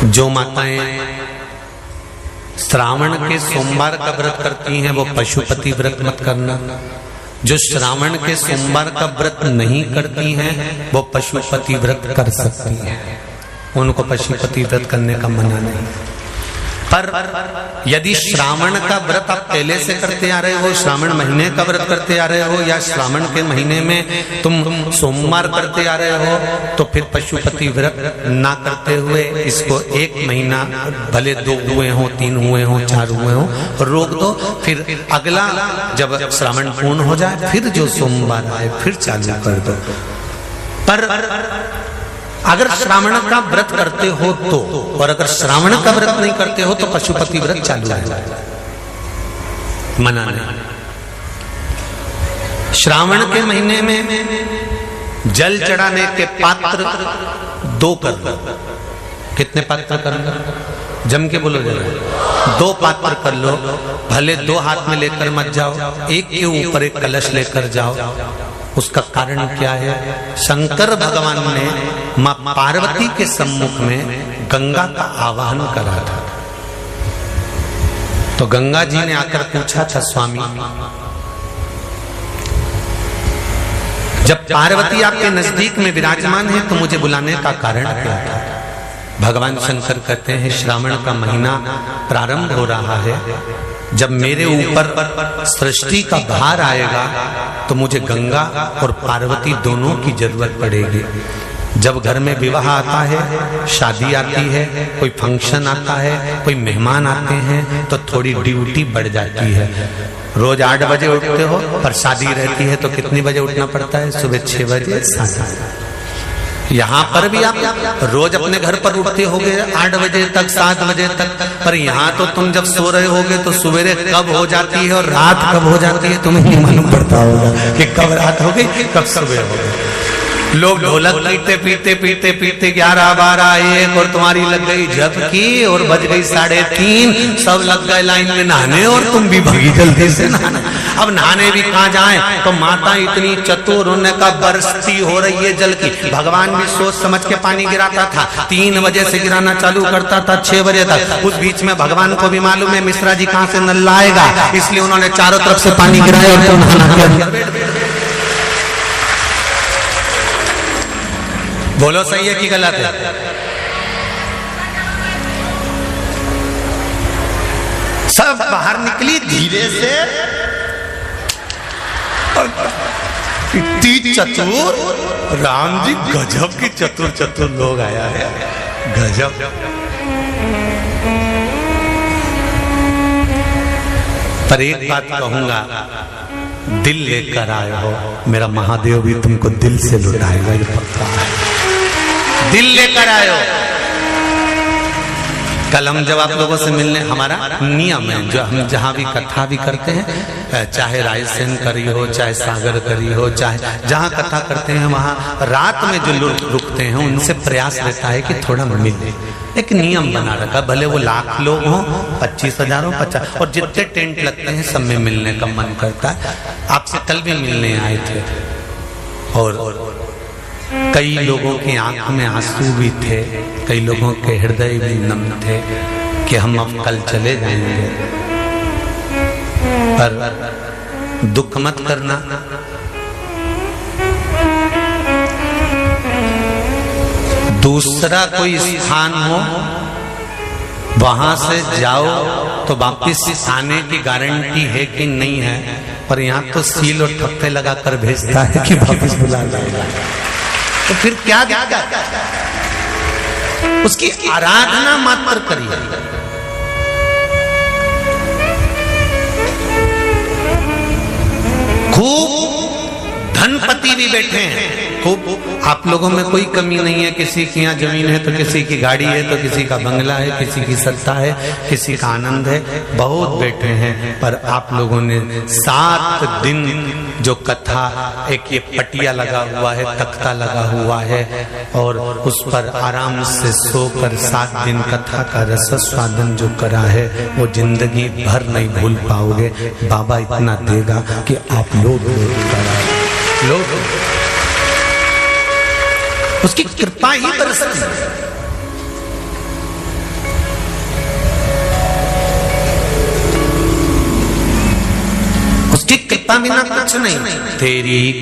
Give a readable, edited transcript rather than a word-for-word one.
जो माताएं श्रावण के सोमवार का व्रत करती हैं वो पशुपति व्रत मत करना। जो श्रावण के सोमवार का व्रत नहीं करती हैं वो पशुपति व्रत कर सकती हैं, उनको पशुपति व्रत करने का मना नहीं। पर यदि श्रावण का व्रत आप पहले से करते आ रहे हो, श्रावण महीने का व्रत करते आ रहे हो, या श्रावण के महीने में तुम सोमवार करते आ रहे हो, तो फिर पशुपति व्रत ना करते हुए इसको 1 महीना, भले 2 हुए हो, 3 हुए हो, 4 हुए हो, रोक दो। फिर अगला जब श्रावण पूर्ण हो जाए फिर जो सोमवार आए फिर चालू कर दो। पर अगर श्रावण का व्रत करते हो तो, और अगर श्रावण का व्रत नहीं करते हो तो पशुपति व्रत चालू है, मना नहीं। श्रावण के महीने में जल चढ़ाने के पात्र 2 कर लो। कितने पात्र कर लो? जम के बोलो जरा। 2 पात्र कर लो, भले 2 हाथ में लेकर मत जाओ, एक के ऊपर एक कलश लेकर जाओ। उसका कारण क्या है? शंकर भगवान ने मां पार्वती के सम्मुख में गंगा का आवाहन करा था। तो गंगा जी ने आकर पूछा था, स्वामी जब पार्वती आपके नजदीक में विराजमान है तो मुझे बुलाने का कारण क्या था? भगवान शंकर कहते हैं, श्रावण का महीना प्रारंभ हो रहा है, जब मेरे ऊपर सृष्टि का भार आएगा तो मुझे गंगा और पार्वती दोनों की जरूरत पड़ेगी। जब घर में विवाह आता है, शादी आती है, कोई फंक्शन आता है, कोई मेहमान आते हैं, तो थोड़ी ड्यूटी बढ़ जाती है। रोज 8 बजे उठते हो, पर शादी रहती है तो कितनी बजे उठना पड़ता है? सुबह 6 बजे, 7। यहाँ पर भी आप रोज अपने घर पर उठते होगे 8 बजे तक, 7 बजे तक, पर यहाँ तो तुम जब सो रहे होगे तो सवेरे कब हो जाती है और रात कब हो जाती है तुम्हें नहीं मालूम पड़ता होगा कि कब रात हो गई कब सुबह हो गई। लोग ढोलक पीते पीते पीते पीते 11, 12, 1 और तुम्हारी लग गई झपकी और बज गई 3:30, सब लग गए लाइन में नहाने और तुम भी भागी जल्दी से नहाने। अब नहाने भी कहाँ जाएं? तो माता इतनी चतुर, उन्होंने कहा बरसती हो रही है जल की। भगवान भी सोच समझ के पानी गिराता था, 3 बजे से गिराना चालू करता था 6 बजे तक। उस बीच में भगवान को भी मालूम है मिश्रा जी कहाँ से नल लाएगा, इसलिए उन्होंने चारों तरफ से पानी गिराया और तुम नहाना के बोलो सही है कि गलत है? सब बाहर निकली धीरे से, इतनी चतुर, राम जी गजब की चतुर लोग आया है, गजब। पर एक बात कहूंगा, दिल लेकर आए हो, मेरा महादेव भी तुमको दिल से लुटाएगा, ये पक्का है। दिल लेकर आयो। कल हम जब आप लोगों से मिलने, हमारा नियम है, जो हम जहाँ भी कथा भी करते हैं, चाहे रायसेन करी हो, चाहे सागर करी हो, चाहे जहाँ कथा करते हैं वहाँ रात में जो लोग रुकते हैं उनसे प्रयास रहता है कि थोड़ा मिले। एक नियम बना रखा, भले वो 1,00,000 लोग हों, 25,000 हो, 50, और जितने टेंट लगते हैं सब में मिलने का मन करता है। आपसे कल भी मिलने आए थे और कई लोगों की आंख में आंसू भी थे, कई लोगों के हृदय भी नम थे कि हम अब कल चले जाएंगे। पर दुख मत करना, दूसरा कोई स्थान हो वहां से जाओ तो वापिस आने की गारंटी है कि नहीं है, पर यहाँ तो सील और ठप्पे लगाकर भेजता है कि वापिस बुला लाएगा। तो फिर क्या दिक्कत? उसकी आराधना मात्र करिए। खूब धनपति भी बैठे हैं, खूब, आप लोगों में कोई कमी नहीं है। किसी की यहाँ जमीन है तो किसी की गाड़ी है, तो किसी का बंगला है, किसी की सत्ता है, किसी का आनंद है, बहुत बैठे हैं। पर आप लोगों ने 7 दिन जो कथा, एक ये पटिया लगा हुआ है, तख्ता लगा हुआ है, और उस पर आराम से सोकर 7 दिन कथा का रसस्वादन जो करा है वो जिंदगी भर नहीं भूल पाओगे। बाबा इतना देगा कि आप लोग उसकी कृपा ही बरसती। उसकी कृपा बिना कुछ नहीं। तेरी